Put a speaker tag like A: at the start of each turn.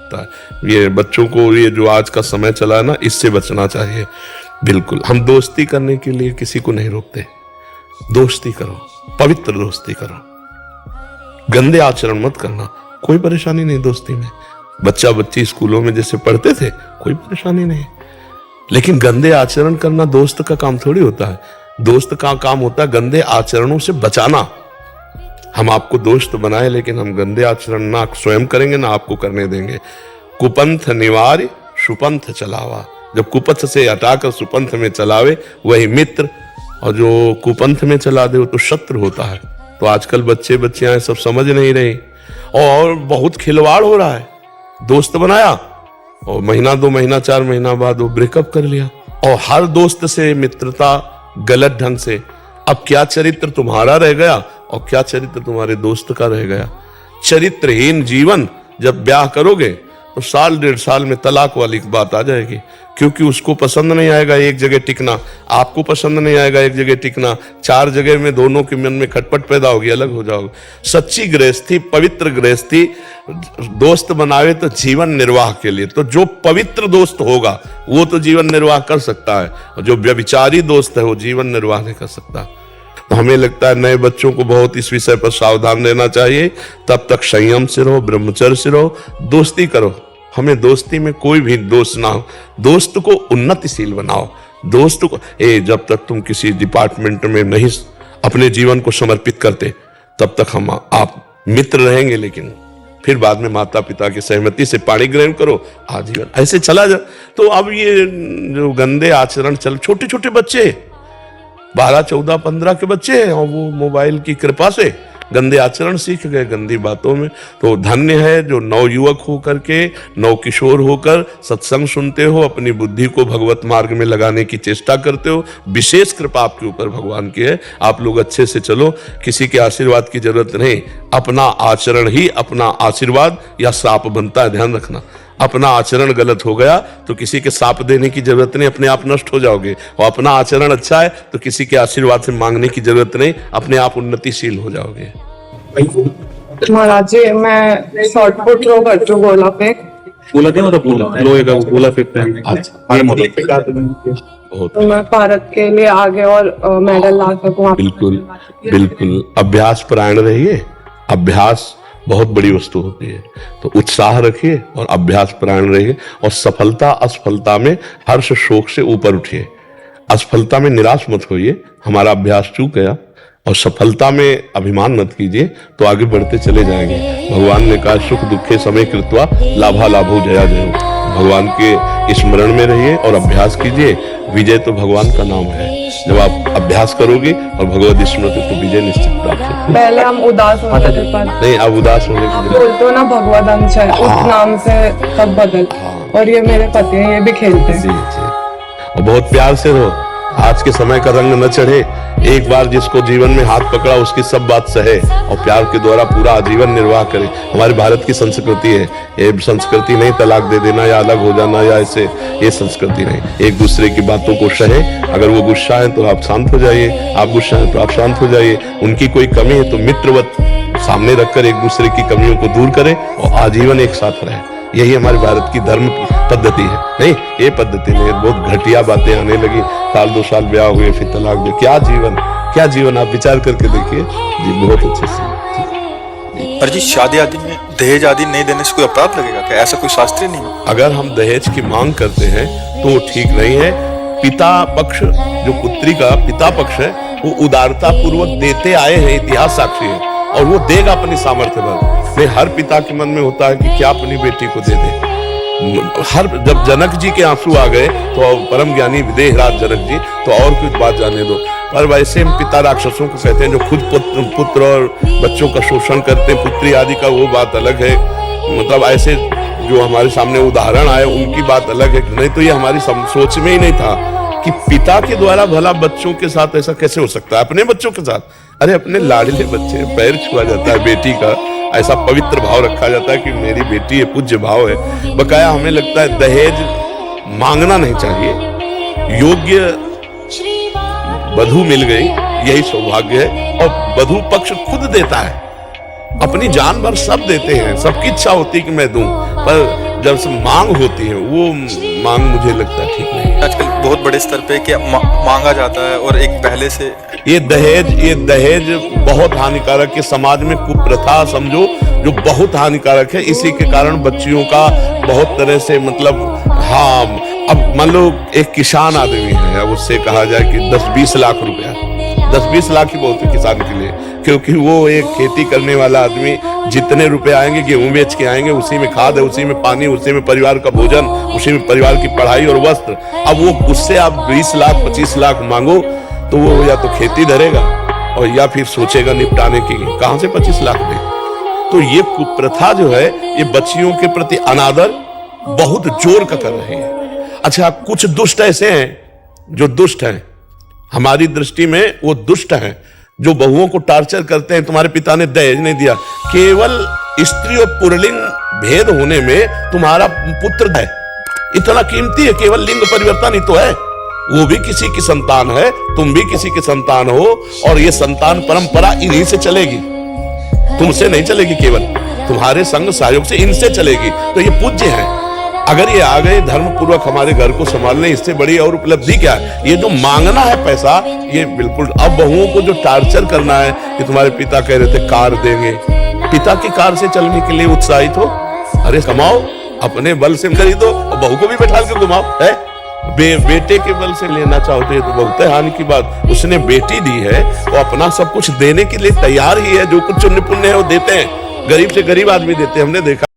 A: सकता है। ये बच्चों को ये जो आज का समय चला है ना, इससे बचना चाहिए। बिल्कुल, हम दोस्ती करने के लिए किसी को नहीं रोकते। दोस्ती करो, पवित्र दोस्ती करो, गंदे आचरण मत करना, कोई परेशानी नहीं दोस्ती में। बच्चा बच्ची स्कूलों में जैसे पढ़ते थे, कोई परेशानी नहीं। लेकिन गंदे आचरण करना दोस्त का काम थोड़ी होता है। दोस्त का काम होता है गंदे आचरणों से बचाना। हम आपको दोस्त बनाए, लेकिन हम गंदे आचरण ना स्वयं करेंगे ना आपको करने देंगे। कुपंथ निवार्य सुपंथ चलावा, जब कुपथ से हटाकर सुपंथ में चलावे वही मित्र, और जो कुपंथ में चला दे वो तो शत्रु होता है। तो आजकल बच्चे बच्चियां सब समझ नहीं रहे और बहुत खिलवाड़ हो रहा है। दोस्त बनाया और महीना 2 महीना 4 महीना बाद वो ब्रेकअप कर लिया, और हर दोस्त से मित्रता गलत ढंग से। अब क्या चरित्र तुम्हारा रह गया और क्या चरित्र तुम्हारे दोस्त का रह गया। चरित्रहीन जीवन, जब ब्याह करोगे तो 1.5 साल में तलाक वाली बात आ जाएगी, क्योंकि उसको पसंद नहीं आएगा एक जगह टिकना, आपको पसंद नहीं आएगा एक जगह टिकना, 4 जगह में दोनों के मन में खटपट पैदा होगी, अलग हो जाओगे। सच्ची गृहस्थी, पवित्र गृहस्थी दोस्त बनावे तो जीवन निर्वाह के लिए। तो जो पवित्र दोस्त होगा वो तो जीवन निर्वाह कर सकता है, और जो व्यभिचारी दोस्त है वो जीवन निर्वाह नहीं कर सकता। तो हमें लगता है नए बच्चों को बहुत इस विषय पर सावधान रहना चाहिए। तब तक संयम से रहो, ब्रह्मचर्य से रहो, दोस्ती करो। हमें दोस्ती में कोई भी दोष ना हो, दोस्त को उन्नतिशील बनाओ। दोस्त को जब तक तुम किसी डिपार्टमेंट में नहीं अपने जीवन को समर्पित करते, तब तक हम आप मित्र रहेंगे। लेकिन फिर बाद में माता पिता की सहमति से पाणी ग्रहण करो, आजीवन ऐसे चला जा। तो अब ये जो गंदे आचरण चल, छोटे छोटे बच्चे 12, 14, 15 के बच्चे हैं, और वो मोबाइल की कृपा से गंदे आचरण सीख गए, गंदी बातों में। तो धन्य है जो नवयुवक होकर के, नव किशोर होकर सत्संग सुनते हो, अपनी बुद्धि को भगवत मार्ग में लगाने की चेष्टा करते हो। विशेष कृपा आपके ऊपर भगवान की है। आप लोग अच्छे से चलो, किसी के आशीर्वाद की जरूरत नहीं। अपना आचरण ही अपना आशीर्वाद या श्राप बनता है, ध्यान रखना। अपना आचरण गलत हो गया तो किसी के साप देने की जरूरत नहीं, अपने आप नष्ट हो जाओगे। और अपना आचरण अच्छा है तो किसी के आशीर्वाद से मांगने की जरूरत नहीं, अपने आप उन्नतिशील हो जाओगे।
B: महाराज जी, मैं शॉर्ट पुट थ्रो करती हूँ, गोला फेंक।
C: गोला क्या मतलब? लोहे का गोला फेंकते हैं।
B: तो मैं भारत के लिए आगे और मेडल ला सकूँ।
A: बिल्कुल बिल्कुल, अभ्यास परायण रहिए। अभ्यास बहुत बड़ी वस्तु होती है, तो उत्साह रखिए और अभ्यास परायण रहिए। और सफलता असफलता में हर्ष शोक से ऊपर उठिए। असफलता में निराश मत होइए, हमारा अभ्यास चूक गया, और सफलता में अभिमान मत कीजिए, तो आगे बढ़ते चले जाएंगे। भगवान ने कहा सुख दुखे समय कृत्वा लाभा लाभो जया जयो। भगवान के स्मरण में रहिए और अभ्यास कीजिए। विजय तो भगवान का नाम है। जब आप अभ्यास करोगे और भगवत स्मृति, तो विजय निश्चित प्राप्त होगी।
B: पहले हम उदास होते थे, पर
A: नहीं, अब उदास होने की जरूरत
B: बोलते हो ना भगवत अंश है, उस नाम से सब बदल। और ये मेरे पति हैं, ये भी खेलते हैं।
A: जी जी, और बहुत प्यार से रहो। आज के समय का रंग न चढ़े। एक बार जिसको जीवन में हाथ पकड़ा उसकी सब बात सहे, और प्यार के द्वारा पूरा आजीवन निर्वाह करे। हमारे भारत की संस्कृति है, ये संस्कृति नहीं तलाक दे देना या अलग हो जाना या ऐसे, ये संस्कृति नहीं। एक दूसरे की बातों को सहे। अगर वो गुस्सा है तो आप शांत हो जाइए, आप गुस्सा है तो आप शांत हो जाइए। उनकी कोई कमी है तो मित्रवत सामने रखकर एक दूसरे की कमियों को दूर करें और आजीवन एक साथ रहें। यही हमारे भारत की धर्म पद्धति है। नहीं, ये पद्धति नहीं है। बहुत घटिया बातें आने लगी, 1 2 साल ब्याह हुए फिर तलाक दे। क्या जीवन, क्या जीवन, आप विचार करके देखिए जी, बहुत अच्छे से।
D: पर जी, शादी आदि में दहेज आदि नहीं देने से कोई अपराध लगेगा क्या? ऐसा कोई शास्त्रीय नहीं है?
A: अगर हम दहेज की मांग करते हैं तो ठीक नहीं है। पिता पक्ष, जो पुत्री का पिता पक्ष है, वो उदारता पूर्वक देते आए हैं, इतिहास साक्षी है, और वो देगा अपनी सामर्थ्य पर। नहीं, हर पिता के मन में होता है कि क्या अपनी बेटी को दे दे। जब जनक जी के आंसू आ गए तो परम ज्ञानी विदेहराज जनक जी, तो और कुछ बात जाने दो। पर वैसे हम पिता राक्षसों को कहते हैं जो खुद पुत्र और बच्चों का शोषण करते हैं, पुत्री आदि का, वो बात अलग है। मतलब ऐसे जो हमारे सामने उदाहरण आए उनकी बात अलग है। नहीं तो ये हमारी सोच में ही नहीं था कि पिता के द्वारा भला बच्चों के साथ ऐसा कैसे हो सकता है। अपने बच्चों के साथ, अरे अपने लाडले बच्चे, पैर छुआ जाता है बेटी का, ऐसा पवित्र भाव रखा जाता है कि मेरी बेटी है, पूज्य भाव है। बकाया हमें लगता है दहेज मांगना नहीं चाहिए। योग्य वधू मिल गई, यही सौभाग्य है। और वधू पक्ष खुद देता है, अपनी जान भर सब देते हैं, सबकी इच्छा होती है कि मैं दूं, पर जब से मांग होती है वो मांग मुझे लगता है ठीक नहीं।
D: आजकल बहुत बड़े स्तर पे कि मांगा जाता है और एक पहले से
A: ये दहेज बहुत हानिकारक है, समाज में कुप्रथा समझो जो बहुत हानिकारक है। इसी के कारण बच्चियों का बहुत तरह से मतलब, हाँ, अब मान लो एक किसान आदमी है, अब उससे कहा जाए कि 10-20 लाख रुपया, 10-20 लाख ही बहुत है किसान के लिए, क्योंकि वो एक खेती करने वाला आदमी जितने रुपए आएंगे गेहूं बेच के आएंगे, उसी में खाद है, उसी में पानी, उसी में परिवार का भोजन, उसी में परिवार की पढ़ाई और वस्त्र। अब वो उससे आप 20 लाख 25 लाख मांगो तो वो या तो खेती धरेगा और या फिर सोचेगा निपटाने की, कहां से 25 लाख दे। तो ये कुप्रथा जो है ये बच्चियों के प्रति अनादर बहुत जोर का कर रही है। अच्छा, कुछ दुष्ट ऐसे हैं जो दुष्ट हैं, हमारी दृष्टि में वो दुष्ट हैं, जो बहुओं को टार्चर करते हैं। तुम्हारे पिता ने दहेज नहीं दिया, केवल स्त्री और पुल्लिंग भेद होने में तुम्हारा पुत्र है इतना कीमती है, केवल लिंग परिवर्तन ही तो है, वो भी किसी की संतान है, तुम भी किसी की संतान हो, और ये संतान परंपरा इन्हीं से चलेगी, तुमसे नहीं चलेगी, केवल तुम्हारे संग सहयोग से इनसे चलेगी। तो ये पूज्य है। अगर ये आ गए धर्म पूर्वक हमारे घर को संभालने, इससे बड़ी और उपलब्धि क्या है। ये जो मांगना है पैसा, ये बिल्कुल। अब बहुओं को जो टार्चर करना है कि तुम्हारे पिता कह रहे थे कार देंगे, पिता की कार से चलने के लिए उत्साहित हो, अरे कमाओ, अपने बल से खरीदो और बहू को भी बैठा के घुमाओ। है बेटे के बल से लेना चाहते हैं तो बहुत है हानि की बात। उसने बेटी दी है, वो अपना सब कुछ देने के लिए तैयार ही है, जो कुछ पुण्य है वो देते हैं, गरीब से गरीब आदमी देते हैं, हमने देखा।